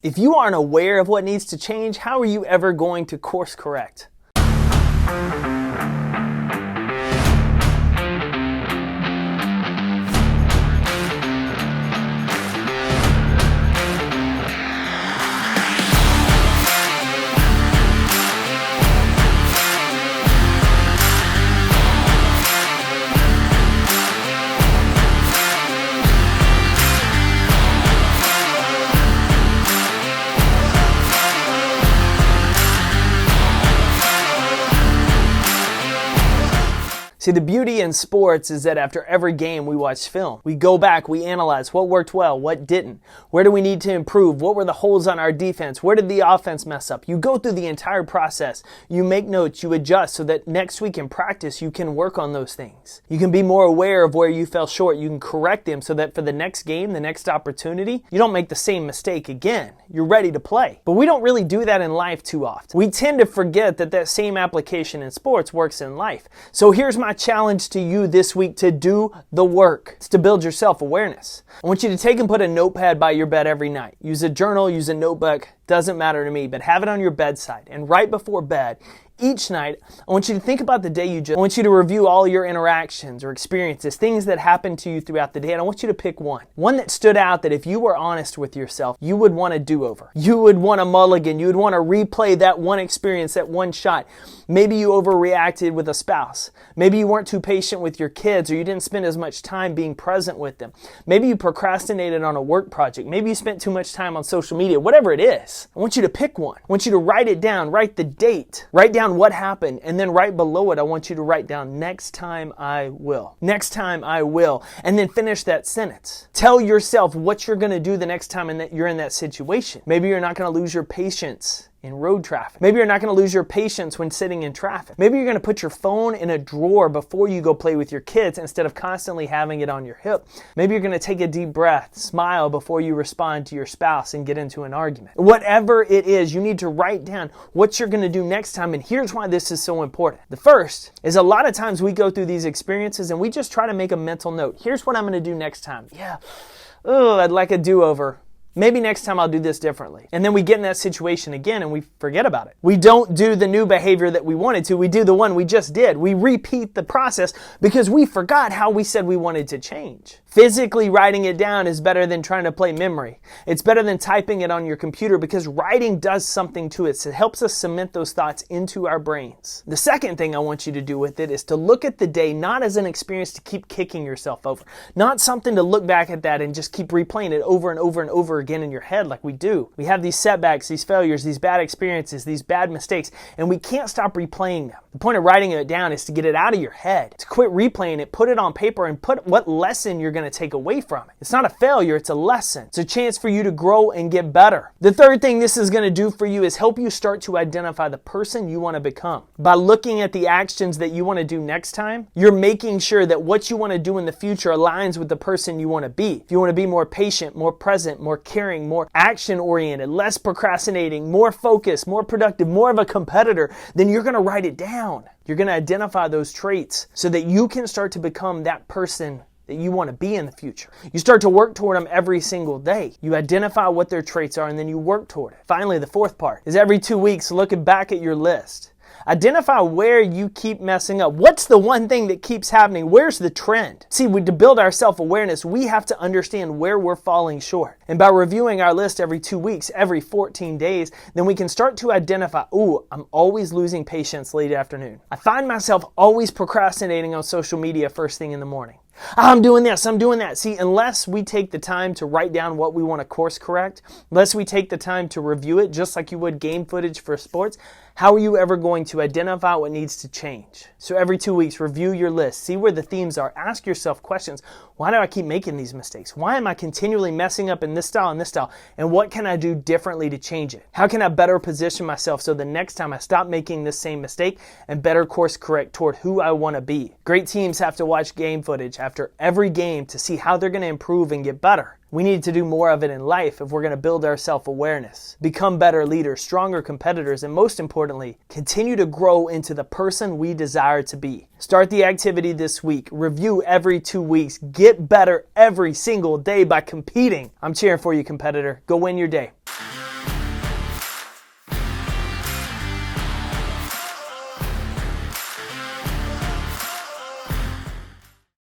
If you aren't aware of what needs to change, how are you ever going to course correct? See, the beauty in sports is that after every game we watch film. We go back, we analyze what worked well, what didn't. Where do we need to improve? What were the holes on our defense? Where did the offense mess up? You go through the entire process. You make notes, you adjust so that next week in practice you can work on those things. You can be more aware of where you fell short. You can correct them so that for the next game, the next opportunity, you don't make the same mistake again. You're ready to play. But we don't really do that in life too often. We tend to forget that that same application in sports works in life. So here's my challenge to you this week to do the work. It's to build your self-awareness. I want you to take and put a notepad by your bed every night. Use a journal, use a notebook, doesn't matter to me, but have it on your bedside. And right before bed, each night, I want you to think about the day I want you to review all your interactions or experiences, things that happened to you throughout the day, and I want you to pick one. One that stood out that if you were honest with yourself, you would want a do-over. You would want a mulligan. You would want to replay that one experience, that one shot. Maybe you overreacted with a spouse. Maybe you weren't too patient with your kids, or you didn't spend as much time being present with them. Maybe you procrastinated on a work project. Maybe you spent too much time on social media. Whatever it is, I want you to pick one. I want you to write it down, write the date, write down what happened, and then right below it, I want you to write down, next time I will. Next time I will. And then finish that sentence. Tell yourself what you're going to do the next time you're in that situation. Maybe you're not going to lose your patience in road traffic. Maybe you're not going to lose your patience when sitting in traffic. Maybe you're going to put your phone in a drawer before you go play with your kids instead of constantly having it on your hip. Maybe you're going to take a deep breath, smile before you respond to your spouse and get into an argument. Whatever it is, you need to write down what you're going to do next time, and here's why this is so important. The first is a lot of times we go through these experiences and we just try to make a mental note. Here's what I'm going to do next time. I'd like a do-over. Maybe next time I'll do this differently. And then we get in that situation again and we forget about it. We don't do the new behavior that we wanted to. We do the one we just did. We repeat the process because we forgot how we said we wanted to change. Physically writing it down is better than trying to play memory. It's better than typing it on your computer because writing does something to it. It helps us cement those thoughts into our brains. The second thing I want you to do with it is to look at the day not as an experience to keep kicking yourself over. Not something to look back at that and just keep replaying it over and over and over again in your head like we do. We have these setbacks, these failures, these bad experiences, these bad mistakes, and we can't stop replaying them. The point of writing it down is to get it out of your head, to quit replaying it, put it on paper, and put what lesson you're going to take away from it. It's not a failure, it's a lesson. It's a chance for you to grow and get better. The third thing this is going to do for you is help you start to identify the person you want to become. By looking at the actions that you want to do next time, you're making sure that what you want to do in the future aligns with the person you want to be. If you want to be more patient, more present, more caring, more action-oriented, less procrastinating, more focused, more productive, more of a competitor, then you're going to write it down. You're going to identify those traits so that you can start to become that person that you want to be in the future. You start to work toward them every single day. You identify what their traits are and then you work toward it. Finally, the fourth part is every 2 weeks, looking back at your list. Identify where you keep messing up. What's the one thing that keeps happening? Where's the trend? See, to build our self-awareness, we have to understand where we're falling short. And by reviewing our list every 2 weeks, every 14 days, then we can start to identify, I'm always losing patience late afternoon. I find myself always procrastinating on social media first thing in the morning. I'm doing this, I'm doing that. See, unless we take the time to write down what we want to course correct, unless we take the time to review it just like you would game footage for sports, how are you ever going to identify what needs to change? So every 2 weeks, review your list. See where the themes are. Ask yourself questions. Why do I keep making these mistakes? Why am I continually messing up in this style and this style? And what can I do differently to change it? How can I better position myself so the next time I stop making this same mistake and better course correct toward who I want to be? Great teams have to watch game footage after every game to see how they're going to improve and get better. We need to do more of it in life if we're going to build our self-awareness, become better leaders, stronger competitors, and most importantly, continue to grow into the person we desire to be. Start the activity this week. Review every 2 weeks. Get better every single day by competing. I'm cheering for you, competitor. Go win your day.